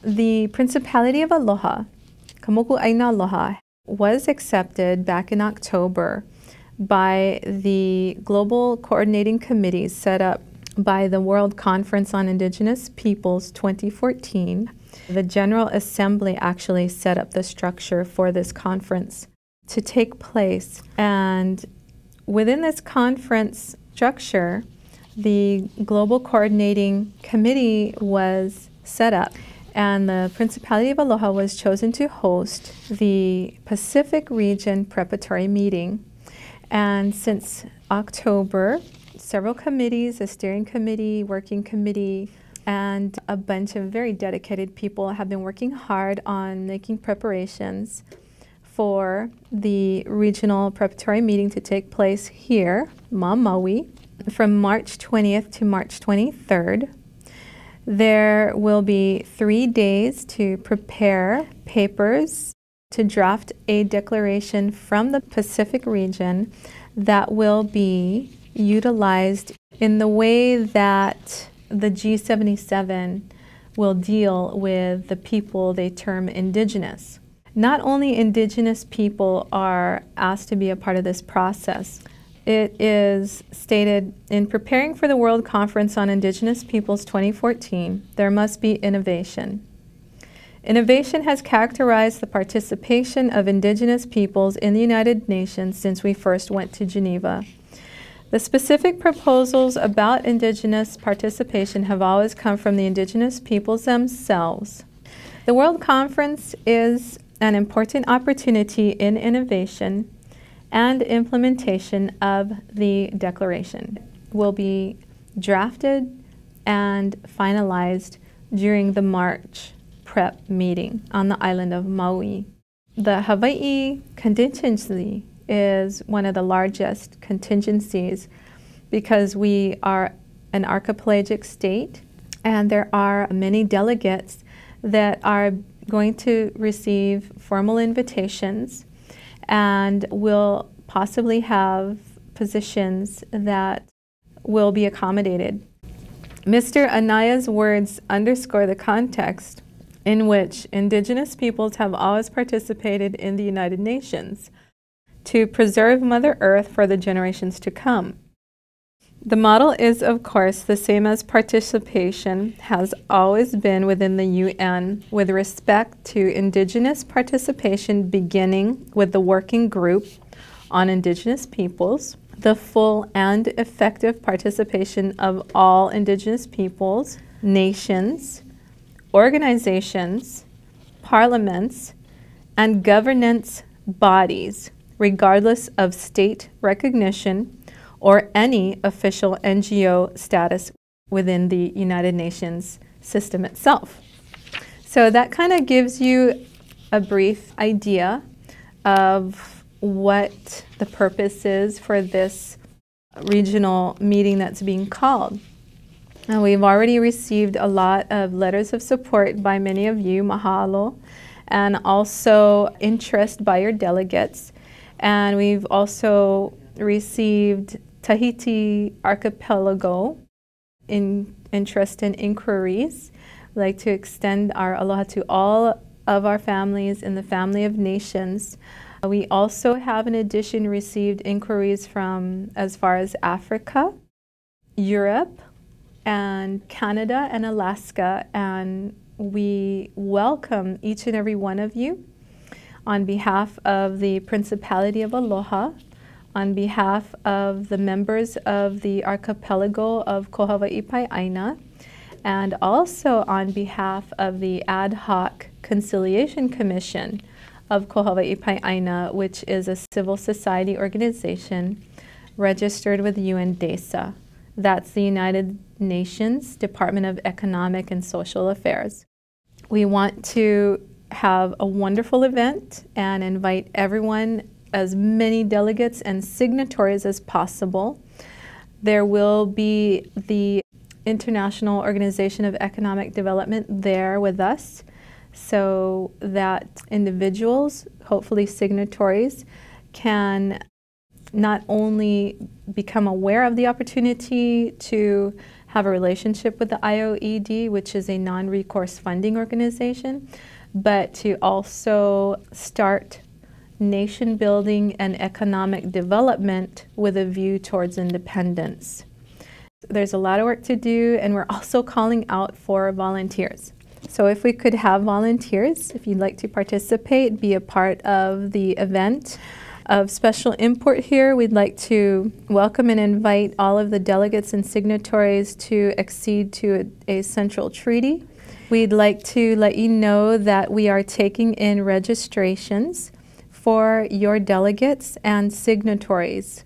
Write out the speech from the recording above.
The Principality of Aloha, Kamoku Aina Aloha, was accepted back in October by the Global Coordinating Committee set up by the World Conference on Indigenous Peoples 2014. The General Assembly actually set up the structure for this conference to take place. And within this conference structure, the Global Coordinating Committee was set up, and the Principality of Aloha was chosen to host the Pacific Region Preparatory Meeting. And since October, several committees, a steering committee, working committee, and a bunch of very dedicated people have been working hard on making preparations for the regional preparatory meeting to take place here, Maui, from March 20th to March 23rd. There will be 3 days to prepare papers to draft a declaration from the Pacific region that will be utilized in the way that the G77 will deal with the people they term indigenous. Not only indigenous people are asked to be a part of this process. It is stated, in preparing for the World Conference on Indigenous Peoples 2014, there must be innovation. Innovation has characterized the participation of indigenous peoples in the United Nations since we first went to Geneva. The specific proposals about indigenous participation have always come from the indigenous peoples themselves. The World Conference is an important opportunity in innovation and implementation of the declaration. Will be drafted and finalized during the March prep meeting on the island of Maui. The Hawaii contingency is one of the largest contingencies because we are an archipelagic state, and there are many delegates that are going to receive formal invitations and will possibly have positions that will be accommodated. Mr. Anaya's words underscore the context in which indigenous peoples have always participated in the United Nations to preserve Mother Earth for the generations to come. The model is, of course, the same as participation has always been within the UN, with respect to indigenous participation beginning with the working group on indigenous peoples, the full and effective participation of all indigenous peoples, nations, organizations, parliaments, and governance bodies, regardless of state recognition or any official NGO status within the United Nations system itself. So that kind of gives you a brief idea of what the purpose is for this regional meeting that's being called. And we've already received a lot of letters of support by many of you, mahalo, and also interest by your delegates. And we've also received Tahiti Archipelago in interest and inquiries. We'd like to extend our aloha to all of our families in the family of nations. We also have, in addition, received inquiries from as far as Africa, Europe, and Canada and Alaska, and we welcome each and every one of you on behalf of the Principality of Aloha, on behalf of the members of the archipelago of Ko Hawaiʻi Aina, and also on behalf of the Ad Hoc Conciliation Commission of Ko Hawaiʻi Aina, which is a civil society organization registered with UNDESA. That's the United Nations Department of Economic and Social Affairs. We want to have a wonderful event and invite everyone, as many delegates and signatories as possible. There will be the International Organization of Economic Development there with us, so that individuals, hopefully signatories, can not only become aware of the opportunity to have a relationship with the IOED, which is a non-recourse funding organization, but to also start nation building and economic development with a view towards independence. There's a lot of work to do, and we're also calling out for volunteers. So if we could have volunteers, if you'd like to participate, be a part of the event. Of special import here, we'd like to welcome and invite all of the delegates and signatories to accede to a central treaty. We'd like to let you know that we are taking in registrations for your delegates and signatories.